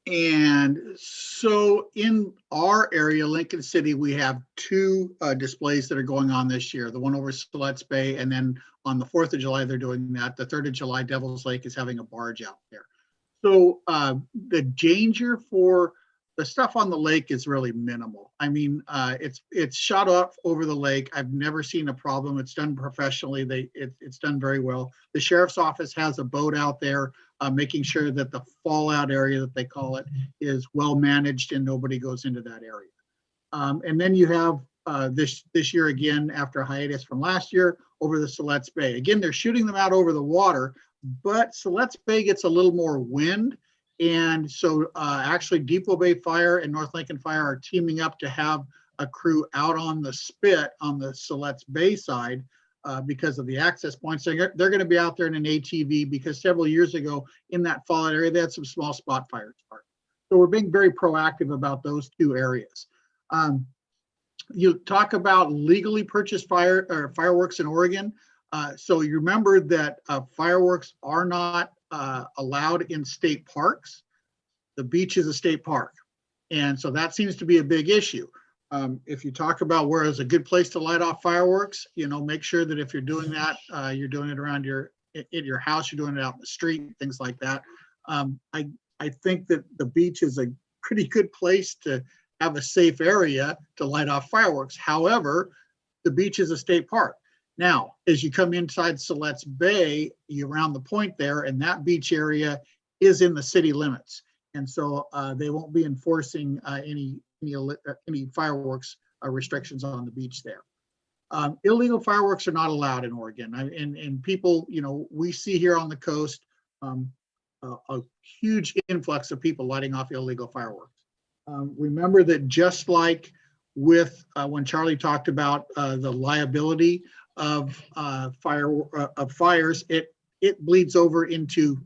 And so in our area, Lincoln City, we have 2 displays that are going on this year. The one over Siletz Bay, and then on the 4th of July, they're doing that. The 3rd of July, Devil's Lake is having a barge out there. So the danger for the stuff on the lake is really minimal. I mean, it's shot up over the lake. I've never seen a problem. It's done professionally. It's done very well. The sheriff's office has a boat out there, making sure that the fallout area, that they call it, is well managed and nobody goes into that area. And then you have this year again, after a hiatus from last year, over the Siletz Bay. Again, they're shooting them out over the water, but Siletz Bay gets a little more wind. And so actually Depot Bay Fire and North Lincoln Fire are teaming up to have a crew out on the spit on the Siletz Bay side because of the access points. So they're going to be out there in an ATV because several years ago in that fallout area, they had some small spot fires. So we're being very proactive about those two areas. You talk about legally purchased fireworks in Oregon. So you remember that fireworks are not allowed in state parks. The beach is a state park. And so that seems to be a big issue. If you talk about where is a good place to light off fireworks, make sure that if you're doing that, you're doing it around in your house, you're doing it out in the street, things like that. I think that the beach is a pretty good place to have a safe area to light off fireworks. However, the beach is a state park. Now, as you come inside Siletz Bay, you're around the point there, and that beach area is in the city limits. And so they won't be enforcing any fireworks restrictions on the beach there. Illegal fireworks are not allowed in Oregon. And people, we see here on the coast a huge influx of people lighting off illegal fireworks. Remember that just like with when Charlie talked about the liability of fires, it bleeds over into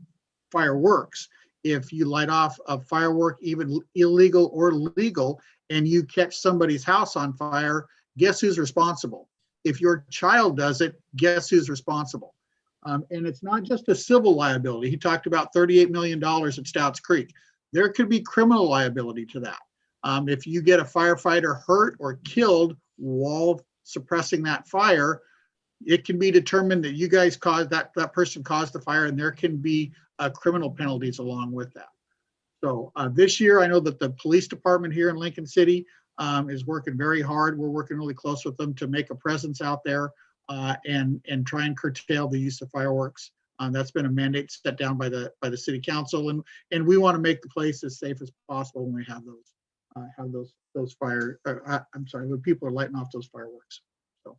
fireworks. If you light off a firework, even illegal or legal, and you catch somebody's house on fire, guess who's responsible? If your child does it, guess who's responsible? And it's not just a civil liability. He talked about $38 million at Stouts Creek. There could be criminal liability to that. If you get a firefighter hurt or killed while suppressing that fire, it can be determined that you guys caused that person caused the fire, and there can be criminal penalties along with that. So this year, I know that the police department here in Lincoln City is working very hard. We're working really close with them to make a presence out there and try and curtail the use of fireworks. That's been a mandate set down by the city council, and we want to make the place as safe as possible when we have those when people are lighting off those fireworks. So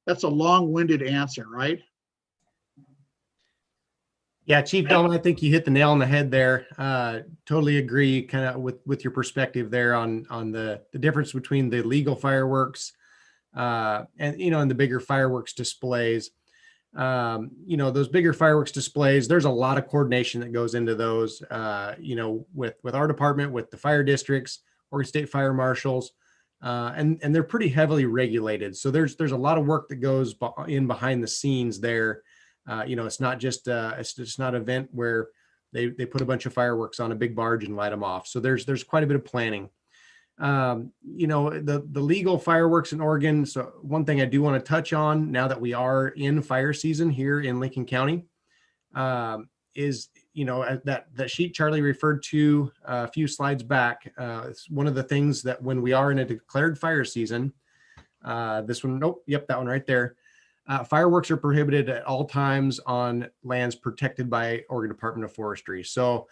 that's a long-winded answer, right? Yeah, Chief Dahlman, I think you hit the nail on the head there. Totally agree kind of with your perspective there on the difference between the legal fireworks and the bigger fireworks displays. Those bigger fireworks displays, there's a lot of coordination that goes into those, with our department, with the fire districts, Oregon State Fire Marshals, and they're pretty heavily regulated. So there's a lot of work that goes in behind the scenes there. It's not just not an event where they put a bunch of fireworks on a big barge and light them off. So there's quite a bit of planning. The legal fireworks in Oregon. So one thing I do want to touch on now that we are in fire season here in Lincoln County is, that sheet Charlie referred to a few slides back. It's one of the things that when we are in a declared fire season, this one, that one right there. Fireworks are prohibited at all times on lands protected by Oregon Department of Forestry. So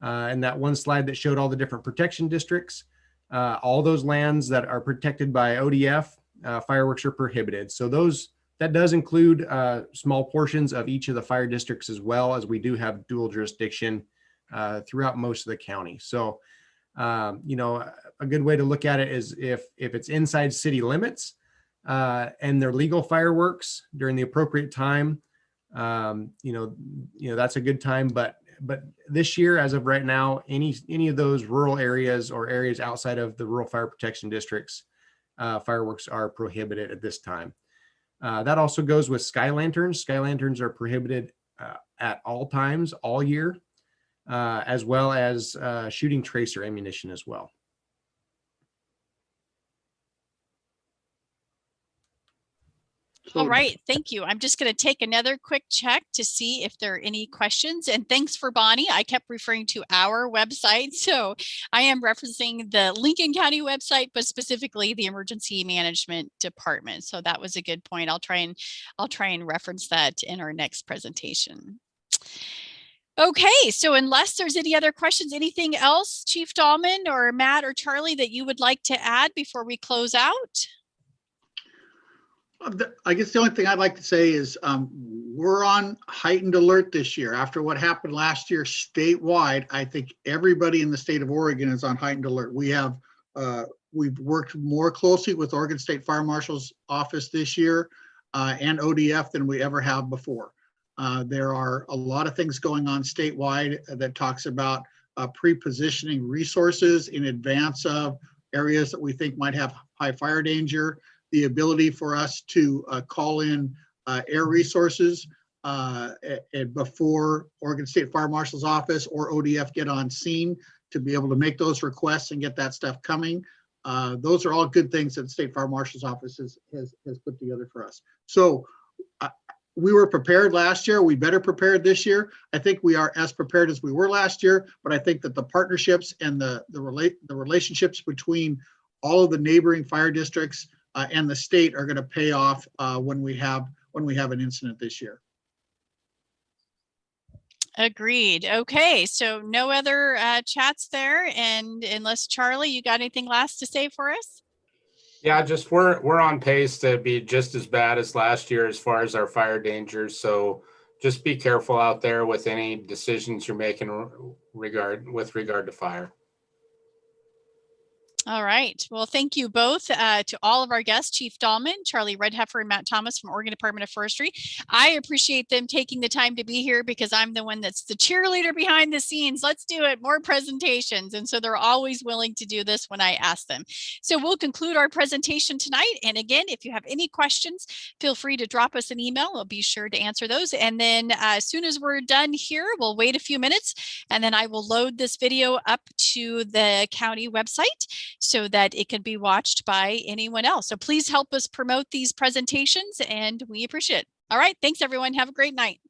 in that one slide that showed all the different protection districts, all those lands that are protected by ODF, fireworks are prohibited. So that does include small portions of each of the fire districts, as well as we do have dual jurisdiction throughout most of the county. So, a good way to look at it is if it's inside city limits and they're legal fireworks during the appropriate time, that's a good time. But this year, as of right now, any of those rural areas or areas outside of the rural fire protection districts, fireworks are prohibited at this time. That also goes with sky lanterns. Sky lanterns are prohibited at all times, all year, as well as shooting tracer ammunition as well. All right, thank you. I'm just going to take another quick check to see if there are any questions. And thanks for Bonnie. I kept referring to our website. So I am referencing the Lincoln County website, but specifically the Emergency Management Department. So that was a good point. I'll try and reference that in our next presentation. Okay, so unless there's any other questions, anything else, Chief Dahlman or Matt or Charlie, that you would like to add before we close out? I guess the only thing I'd like to say is we're on heightened alert this year. After what happened last year statewide, I think everybody in the state of Oregon is on heightened alert. We've worked more closely with Oregon State Fire Marshal's office this year and ODF than we ever have before. There are a lot of things going on statewide that talks about pre-positioning resources in advance of areas that we think might have high fire danger, the ability for us to call in air resources before Oregon State Fire Marshal's office or ODF get on scene to be able to make those requests and get that stuff coming. Those are all good things that the State Fire Marshal's office has put together for us. So we were prepared last year. We better prepared this year. I think we are as prepared as we were last year, but I think that the partnerships and the relationships between all of the neighboring fire districts and the state are going to pay off when we have an incident this year. Agreed. Okay, so no other chats there, and unless Charlie, you got anything last to say for us? Yeah, just we're on pace to be just as bad as last year as far as our fire dangers. So just be careful out there with any decisions you're making with regard to fire. All right. Well, thank you both to all of our guests, Chief Dahlman, Charlie Redheffer, and Matt Thomas from Oregon Department of Forestry. I appreciate them taking the time to be here because I'm the one that's the cheerleader behind the scenes. Let's do it. More presentations. And so they're always willing to do this when I ask them. So we'll conclude our presentation tonight. And again, if you have any questions, feel free to drop us an email. I'll be sure to answer those. And then as soon as we're done here, we'll wait a few minutes and then I will load this video up to the county website so that it can be watched by anyone else. So please help us promote these presentations and we appreciate it. All right. Thanks, everyone. Have a great night.